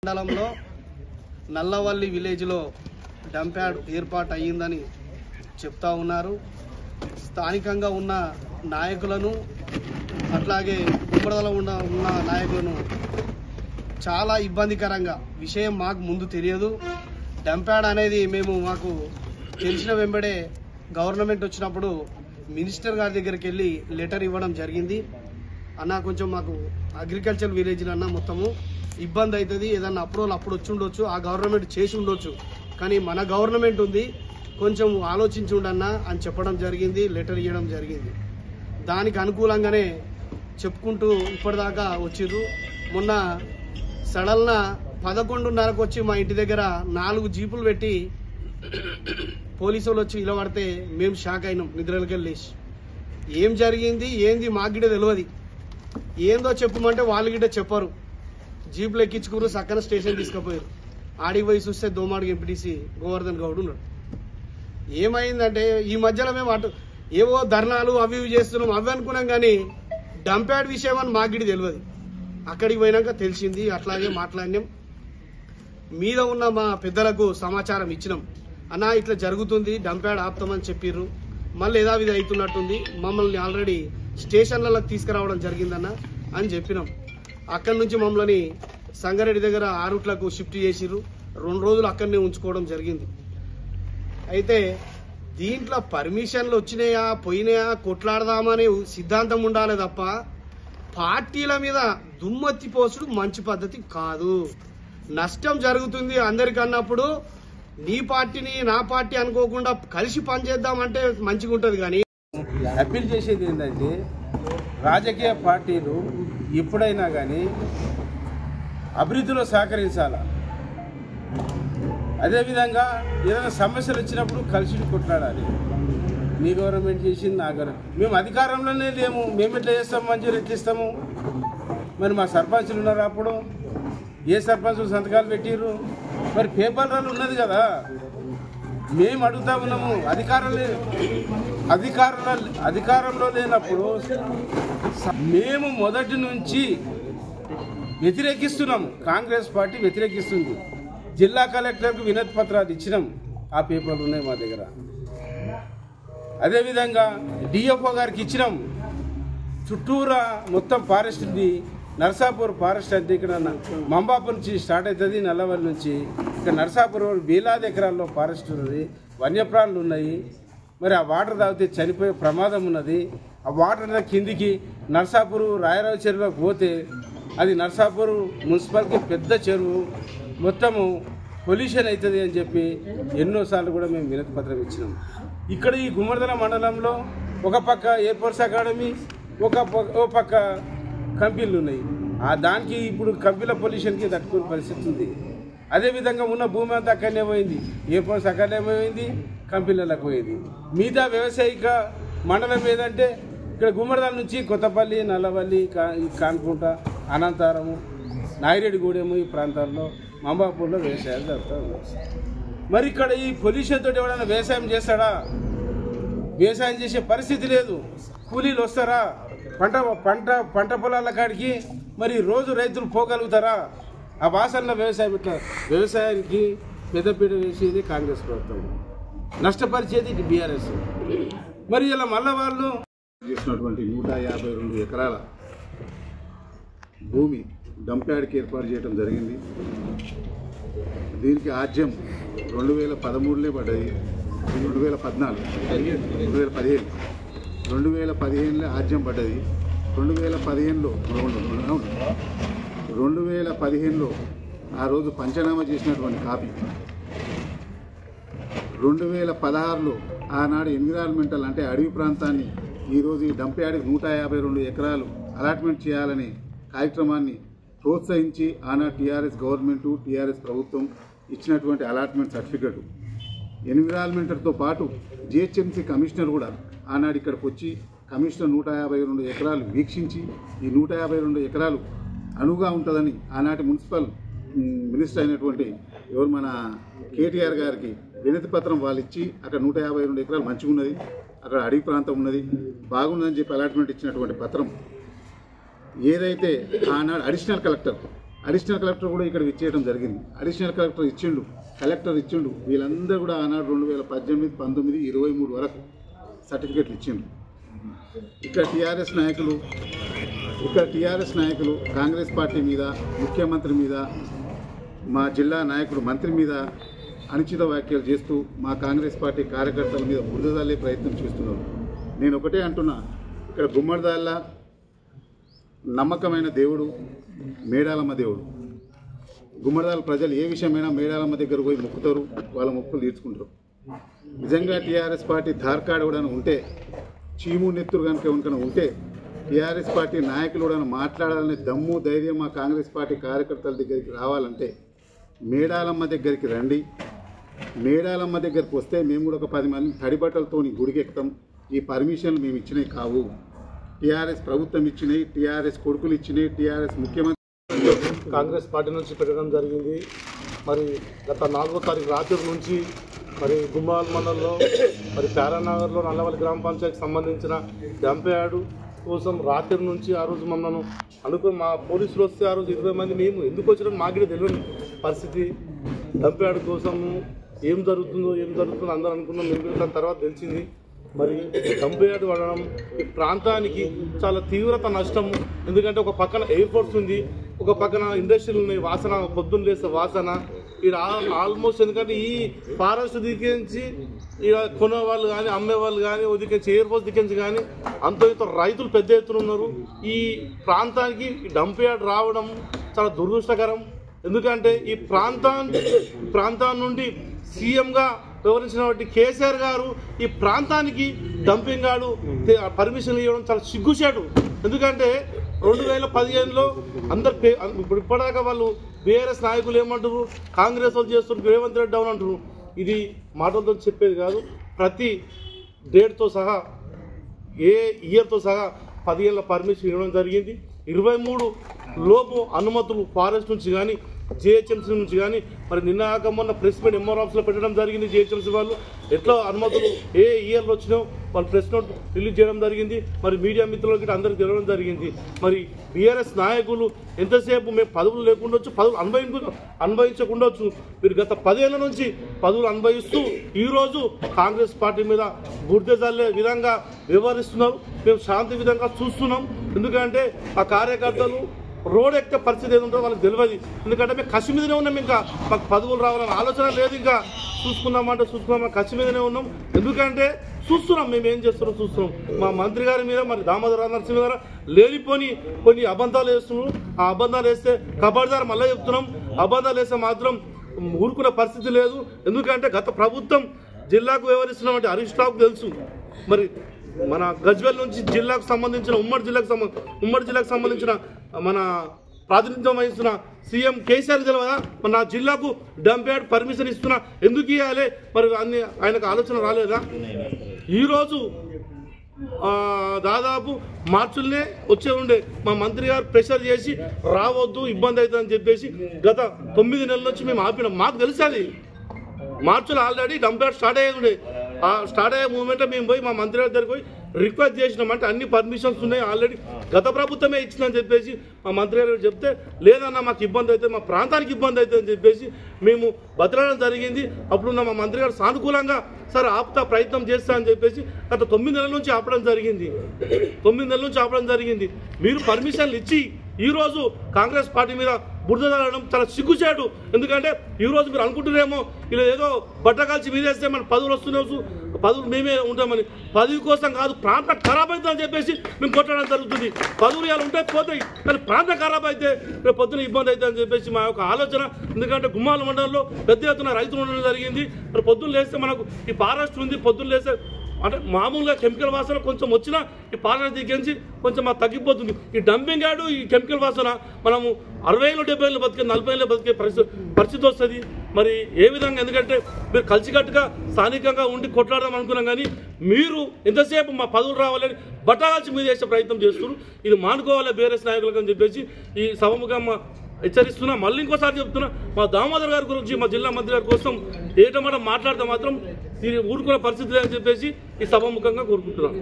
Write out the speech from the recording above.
మండలంలో నల్లవల్లి విలేజ్లో డంప్యార్డ్ ఏర్పాటు అయ్యిందని చెప్తా ఉన్నారు. స్థానికంగా ఉన్న నాయకులను అట్లాగే గుమ్మడదలో ఉన్న నాయకులను చాలా ఇబ్బందికరంగా విషయం మాకు ముందు తెలియదు. డంప్యార్డ్ అనేది మాకు తెలిసిన వెంబడే గవర్నమెంట్ వచ్చినప్పుడు మినిస్టర్ గారి దగ్గరికి వెళ్ళి లెటర్ ఇవ్వడం జరిగింది. అన్న కొంచెం మాకు అగ్రికల్చర్ విలేజ్లో అన్న మొత్తము ఇబ్బంది అవుతుంది, ఏదన్నా అప్రూవల్ అప్పుడు వచ్చి ఉండొచ్చు, ఆ గవర్నమెంట్ చేసి ఉండొచ్చు, కానీ మన గవర్నమెంట్ ఉంది, కొంచెం ఆలోచించి ఉండన్నా అని చెప్పడం జరిగింది, లెటర్ ఇవ్వడం జరిగింది. దానికి అనుకూలంగానే చెప్పుకుంటూ ఇప్పటిదాకా వచ్చిర్రు. మొన్న సడల్న 11:30కు వచ్చి మా ఇంటి దగ్గర 4 జీపులు పెట్టి పోలీసు వాళ్ళు వచ్చి ఇలవడితే మేము షాక్ అయినాం. నిద్రలకి లేచి ఏం జరిగింది ఏంది మాకు గిట్ట తెలియదు, ఏందో చెప్పమంటే వాళ్ళు గిట్ట చెప్పరు. జీపులు ఎక్కించుకున్నారు, సక్కన స్టేషన్ తీసుకుపోయారు. ఆడికి పోయి చూస్తే దోమాడికి ఎంపీటీసీ గోవర్ధన్ గౌడ్ ఉన్నాడు. ఏమైందంటే ఈ మధ్యలో మేము ఏవో ధర్నాలు అవి ఇవి చేస్తున్నాం, అవి అనుకున్నాం, కానీ డంప్యార్డ్ విషయం అని మాకు గిట్ట తెలియదు. అక్కడికి పోయినాక తెలిసింది. అట్లాగే మాట్లాడినాం, మీద ఉన్న మా పెద్దలకు సమాచారం ఇచ్చినాం. అన్న ఇట్లా జరుగుతుంది, డంప్యార్డ్ ఆపుతామని చెప్పిర్రు, మళ్ళీ యథావిధి అవుతున్నట్టుంది, మమ్మల్ని ఆల్రెడీ స్టేషన్లకు తీసుకురావడం జరిగిందన్న అని చెప్పినాం. అక్కడి నుంచి మమ్మల్ని సంగారెడ్డి దగ్గర ఆరుట్లకు షిఫ్ట్ చేసిర్రు. 2 రోజులు అక్కడనే ఉంచుకోవడం జరిగింది. అయితే దీంట్లో పర్మిషన్లు వచ్చినాయా పోయినాయా కొట్లాడదామనే సిద్ధాంతం ఉండాలి తప్ప పార్టీల మీద దుమ్మెత్తి పోసుడు మంచి పద్ధతి కాదు. నష్టం జరుగుతుంది అందరికన్నప్పుడు నీ పార్టీని నా పార్టీ అనుకోకుండా కలిసి పనిచేద్దామంటే మంచిగా ఉంటుంది. కానీ అప్పీల్ చేసేది ఏంటంటే రాజకీయ పార్టీలు ఎప్పుడైనా కానీ అభివృద్ధిలో సహకరించాలి. అదేవిధంగా ఏదైనా సమస్యలు వచ్చినప్పుడు కలిసి కొట్లాడాలి. మీ గవర్నమెంట్ చేసింది నా గవర్నమెంట్, మేము అధికారంలోనే లేము, మేము ఎట్లా చేస్తాము, మంచిగా ఎట్లా ఇస్తాము? మరి మా సర్పంచులు ఉన్నారు, అప్పుడు ఏ సర్పంచులు సంతకాలు పెట్టిర్రు? మరి పేపర్లలో ఉన్నది కదా, మేము అడుగుతా ఉన్నాము. అధికారంలో లేనప్పుడు మేము మొదటి నుంచి వ్యతిరేకిస్తున్నాము. కాంగ్రెస్ పార్టీ వ్యతిరేకిస్తుంది. జిల్లా కలెక్టర్కు వినతి పత్రాలు ఇచ్చినాం, ఆ పేపర్లు ఉన్నాయి మా దగ్గర. అదేవిధంగా డిఎఫ్ఓ గారికి ఇచ్చినాం. చుట్టూరా మొత్తం ఫారెస్ట్ ఉంది. నర్సాపూర్ ఫారెస్ట్ అంటే ఇక్కడ మంబాపూర్ నుంచి స్టార్ట్ అవుతుంది, నల్లవల్లి నుంచి ఇక్కడ నర్సాపూర్ వేలాది ఎకరాల్లో ఫారెస్ట్ ఉన్నది, వన్యప్రాణులు ఉన్నాయి. మరి ఆ వాటర్ తాగితే చనిపోయే ప్రమాదం ఉన్నది. ఆ వాటర్ కిందికి నర్సాపూర్ రాయరావు చెరువులోకి పోతే అది నర్సాపూర్ మున్సిపాలిటీ పెద్ద చెరువు, మొత్తము పొల్యూషన్ అవుతుంది అని చెప్పి ఎన్నోసార్లు కూడా మేము వినతి పత్రం ఇచ్చినాం. ఇక్కడ ఈ గుమ్మడిదల మండలంలో ఒక పక్క ఎయిర్ ఫోర్స్ అకాడమీ, ఓ పక్క కంపెనీలు ఉన్నాయి. దానికి ఇప్పుడు కంపెనీల పొల్యూషన్కి తట్టుకునే పరిస్థితి ఉంది. అదేవిధంగా ఉన్న భూమి అంతా అక్కడనే పోయింది, ఎయిర్ ఫోర్స్ అక్కడనే పోయింది, కంపెనీలకు పోయింది. మిగతా వ్యవసాయిక మండలం ఏదంటే ఇక్కడ గుమ్మడిదల నుంచి కొత్తపల్లి, నల్లవల్లి, కాన్కుంట, అనంతారము, నాయిరెడ్డిగూడెము ఈ ప్రాంతాల్లో మంబాపూర్లో వ్యవసాయాలు జరుగుతూ ఉన్నాయి. మరి ఇక్కడ ఈ పొల్యూషన్ తోటి ఎవరైనా వ్యవసాయం చేస్తాడా? వ్యవసాయం చేసే పరిస్థితి లేదు. కూలీలు వస్తారా? పంట పొలాల కాడికి మరి రోజు రైతులు పోగలుగుతారా? ఆ వాసనలో వ్యవసాయం ఇట్లా వ్యవసాయానికి పెద్దపీట వేసేది కాంగ్రెస్ ప్రభుత్వం, నష్టపరిచేది బీఆర్ఎస్. మరి ఇలా మళ్ళీ వాళ్ళు చేసినటువంటి 152 ఎకరాల భూమి డంప్యార్డ్కి ఏర్పాటు చేయడం జరిగింది. దీనికి ఆద్యం 2013లో పడ్డది, 2015లో ఆద్యం పడ్డది. 2015లో ఆ రోజు పంచనామా చేసినటువంటి కాపీ. 2016లో ఆనాడు ఎన్విరాన్మెంటల్ అంటే అడవి ప్రాంతాన్ని ఈరోజు ఈ డంప్యార్డ్కి 152 ఎకరాలు అలాట్మెంట్ చేయాలనే కార్యక్రమాన్ని ప్రోత్సహించి ఆనాడు టీఆర్ఎస్ గవర్నమెంటు, టీఆర్ఎస్ ప్రభుత్వం ఇచ్చినటువంటి అలాట్మెంట్ సర్టిఫికెట్. ఎన్విరాన్మెంటల్తో పాటు జిహెచ్ఎంసీ కమిషనర్ కూడా ఆనాడు ఇక్కడికి వచ్చి కమిషనర్ 152 ఎకరాలు వీక్షించి ఈ 152 ఎకరాలు అనువుగా ఉంటుందని ఆనాటి మున్సిపల్ మినిస్టర్ అయినటువంటి మన కేటీఆర్ గారికి వినతి పత్రం వాళ్ళు ఇచ్చి అక్కడ 152 ఎకరాలు మంచిగా ఉన్నది, అక్కడ అడవి ప్రాంతం ఉన్నది, బాగుందని చెప్పి అలాట్మెంట్ ఇచ్చినటువంటి పత్రం ఏదైతే ఆనాడు అడిషనల్ అడిషనల్ కలెక్టర్ కూడా ఇక్కడ ఇచ్చేయడం జరిగింది. అడిషనల్ కలెక్టర్ ఇచ్చిండు, కలెక్టర్ ఇచ్చిండు. వీళ్ళందరూ కూడా ఆనాడు 2018, 19, 23 వరకు సర్టిఫికెట్లు ఇచ్చిండు. ఇక్కడ టీఆర్ఎస్ నాయకులు కాంగ్రెస్ పార్టీ మీద, ముఖ్యమంత్రి మీద, మా జిల్లా నాయకుడు మంత్రి మీద అనుచిత వ్యాఖ్యలు చేస్తూ మా కాంగ్రెస్ పార్టీ కార్యకర్తల మీద బురద చల్లే ప్రయత్నం చేస్తున్నారు. నేను ఒకటే అంటున్నా, ఇక్కడ గుమ్మడిదాల్లా నమ్మకమైన దేవుడు మేడాలమ్మ దేవుడు. గుమ్మడిదాల ప్రజలు ఏ విషయమైనా మేడాలమ్మ దగ్గర పోయి మొక్కుతారు, వాళ్ళ మొక్కులు తీర్చుకుంటారు. నిజంగా టీఆర్ఎస్ పార్టీ ధార్కాడ కూడా ఉంటే, చీము నెత్తురు కనుక ఉంటే టీఆర్ఎస్ పార్టీ నాయకులు కూడా మాట్లాడాలనే దమ్ము ధైర్యం మా కాంగ్రెస్ పార్టీ కార్యకర్తల దగ్గరికి రావాలంటే మేడాలమ్మ దగ్గరికి రండి. మేడాలమ్మ దగ్గరికి వస్తే మేము కూడా ఒక 10 మంది తడిబట్టలతో గుడికెక్కుతాం. ఈ పర్మిషన్లు మేము ఇచ్చినవి కావు, టీఆర్ఎస్ ప్రభుత్వం ఇచ్చినాయి, టీఆర్ఎస్ కొడుకులు ఇచ్చినాయి, టీఆర్ఎస్ ముఖ్యమంత్రి కాంగ్రెస్ పార్టీ నుంచి పెట్టడం జరిగింది. మరి గత 4వ తారీఖు రాత్రి నుంచి మరి గుమ్మాల్ మండలంలో మరి ప్యారానగర్లో నల్లవల్లి గ్రామ పంచాయతీకి సంబంధించిన డంప్యార్డు కోసం రాత్రి నుంచి ఆ రోజు మమ్మల్ని మా పోలీసులు వస్తే ఆ రోజు 20 మంది మేము ఎందుకు వచ్చినా మాకు తెలియని పరిస్థితి. డంప్యార్డు కోసము ఏం జరుగుతుందో అందరూ అనుకున్నాం. మేము దాని తర్వాత తెలిసింది మరి డంప్యార్డు వాడడం ఈ ప్రాంతానికి చాలా తీవ్రత నష్టము. ఎందుకంటే ఒక పక్కన ఎయిర్పోర్ట్స్ ఉంది, ఒక పక్కన ఇండస్ట్రీలు ఉన్నాయి, వాసన పొద్దున్న లేస్తే వాసన ఇక్కడ ఆల్మోస్ట్. ఎందుకంటే ఈ ఫారెస్ట్ దిక్కించి ఇక కొనే వాళ్ళు కానీ అమ్మేవాళ్ళు కానీ దిక్కించి ఎయిర్పోర్ట్స్ దిక్కించి కానీ అంత రైతులు పెద్ద ఎత్తున ఉన్నారు. ఈ ప్రాంతానికి డంప్యార్డ్ రావడం చాలా దురదృష్టకరం. ఎందుకంటే ఈ ప్రాంతం నుండి సీఎంగా వివరించినటువంటి కేసీఆర్ గారు ఈ ప్రాంతానికి డంపింగ్ గాడు పర్మిషన్ ఇవ్వడం చాలా సిగ్గుచేటు. ఎందుకంటే 2015లో అందరు ఇప్పుడు ఇప్పటిదాకా వాళ్ళు బీఆర్ఎస్ నాయకులు ఏమంటారు, కాంగ్రెస్ వాళ్ళు చేస్తున్నారు, రేవంత్ రెడ్డి డౌన్ అంటారు. ఇది మాటలతో చెప్పేది కాదు. ప్రతి డేట్తో సహా ఏ ఇయర్తో సహా 10 ఏళ్ళ పర్మిషన్ ఇవ్వడం జరిగింది. 23 లోపు అనుమతులు ఫారెస్ట్ నుంచి కానీ జిహెచ్ఎంసీ నుంచి కానీ మరి నిన్న మొన్న ప్రెస్ మీట్ ఎంఆర్ ఆఫీస్లో పెట్టడం జరిగింది. జిహెచ్ఎంసీ వాళ్ళు ఎట్లా అనుమతులు ఏ ఇయర్లో వచ్చినాయో వాళ్ళు ప్రెస్ నోట్ రిలీజ్ చేయడం జరిగింది. మరి మీడియా మిత్రులకి అందరికీ తెలియడం జరిగింది. మరి బీఆర్ఎస్ నాయకులు ఎంతసేపు మేము పదవులు లేకుండొచ్చు, పదవులు అనుభవించకుండొచ్చు, మీరు గత 10 ఏళ్ల నుంచి పదవులు అనుభవిస్తూ ఈరోజు కాంగ్రెస్ పార్టీ మీద బురద చల్లే విధంగా వ్యవహరిస్తున్నారు. మేము శాంతి విధంగా చూస్తున్నాం. ఎందుకంటే ఆ కార్యకర్తలు రోడ్ ఎక్కే పరిస్థితి ఏదంటే వాళ్ళకి తెలియదు. ఎందుకంటే మేము కసి మీదనే ఉన్నాం, ఇంకా మాకు పదవులు రావాలని ఆలోచన లేదు. ఇంకా చూసుకున్నాం కసి మీదనే ఉన్నాం. ఎందుకంటే చూస్తున్నాం మేము ఏం చేస్తున్నాం చూస్తున్నాం. మా మంత్రి గారి మీద మరి దామోదర నరసింహ గారు లేనిపోని కొన్ని అబద్ధాలు వేస్తున్నారు. ఆ అబద్ధాలు వేస్తే కబడ్దారు మళ్ళీ చెప్తున్నాం. అబద్ధాలు వేస్తే మాత్రం ఊరుకునే పరిస్థితి లేదు. ఎందుకంటే గత ప్రభుత్వం జిల్లాకు వ్యవహరిస్తున్నటువంటి హరీష్ రావుకు తెలుసు. మరి మన గజ్వేల్ నుంచి జిల్లాకు సంబంధించిన ఉమ్మడి జిల్లాకు సంబంధించిన మన ప్రాతినిధ్యం వహిస్తున్న సీఎం కేసీఆర్ తెలియదా మరి నా జిల్లాకు డంప్యార్డ్ పర్మిషన్ ఇస్తున్నా ఎందుకు ఇవ్వాలి? మరి అన్ని ఆయనకు ఆలోచన రాలేదా? ఈరోజు దాదాపు మార్చులనే వచ్చే ఉండే మా మంత్రి గారు ప్రెషర్ చేసి రావద్దు, ఇబ్బంది అవుతుందని చెప్పేసి గత 9 నెలల నుంచి మేము ఆపినాం. మాకు తెలుసు అది మార్చిలో ఆల్రెడీ డంప్యార్డ్ స్టార్ట్ అయ్యేది ఉండే. ఆ స్టార్ట్ అయ్యే మూమెంట్లో మేము పోయి మా మంత్రి గారి దగ్గరికి పోయి రిక్వెస్ట్ చేసినాం. అంటే అన్ని పర్మిషన్స్ ఉన్నాయి ఆల్రెడీ, గత ప్రభుత్వమే ఇచ్చిందని చెప్పేసి మా మంత్రి గారు చెప్తే లేదన్నా మాకు ఇబ్బంది అవుతుంది, మా ప్రాంతానికి ఇబ్బంది అవుతుంది అని చెప్పేసి మేము బతలడం జరిగింది. అప్పుడున్న మా మంత్రి గారు సానుకూలంగా సరే ఆపుతా ప్రయత్నం చేస్తా అని చెప్పేసి గత 9 నెలల నుంచి ఆపడం జరిగింది. మీరు పర్మిషన్లు ఇచ్చి ఈరోజు కాంగ్రెస్ పార్టీ మీద బురద చల్లడం చాలా సిగ్గుచేటు. ఎందుకంటే ఈరోజు మీరు అనుకుంటున్నారేమో ఇలా ఏదో బట్టకాల్చి మీరేస్తే మన పదవులు వస్తున్నావు, పదవులు మేమే ఉంటామని. పదవి కోసం కాదు, ప్రాంతం ఖరాబ్ అవుతుందని చెప్పేసి మేము కొట్టడం జరుగుతుంది. పదవులు ఇలా ఉంటే పోతాయి, కానీ ప్రాంతం ఖరాబ్ అయితే రేపు పొద్దున ఇబ్బంది అవుతుంది అని చెప్పేసి మా యొక్క ఆలోచన. ఎందుకంటే గుమ్మాల మండలంలో పెద్ద ఎత్తున రైతులు ఉండడం జరిగింది. మరి పొద్దున్న లేస్తే మనకు ఈ ఫారెస్ట్ ఉంది, పొద్దున్న లేస్తే అంటే మామూలుగా కెమికల్ వాసన కొంచెం వచ్చినా ఈ పాలన దిగించి కొంచెం మాకు తగ్గిపోతుంది. ఈ డంపింగ్ యార్డు ఈ కెమికల్ వాసన మనము 60 ఏళ్ళు 70 ఏళ్ళు బతికే 40 ఏళ్ళు బతికే పరిస్థితి వస్తుంది. మరి ఏ విధంగా? ఎందుకంటే మీరు కలిసికట్టుగా స్థానికంగా ఉండి కొట్లాడదాం అనుకున్నాం, కానీ మీరు ఎంతసేపు మా పదవులు రావాలని బట్టాల్చి మీరు చేసే ప్రయత్నం చేస్తున్నారు. ఇది మానుకోవాలి బీఆర్ఎస్ నాయకులకు అని చెప్పేసి ఈ సభముఖంగా హెచ్చరిస్తున్నా. మళ్ళీ ఇంకోసారి చెప్తున్నా, మా దామోదర్ గారి గురించి మా జిల్లా మంత్రి గారి కోసం ఏటమాట మాట్లాడితే మాత్రం ఊరుకునే పరిస్థితి లేదని చెప్పేసి ఈ సభాముఖంగా కోరుకుంటున్నాను.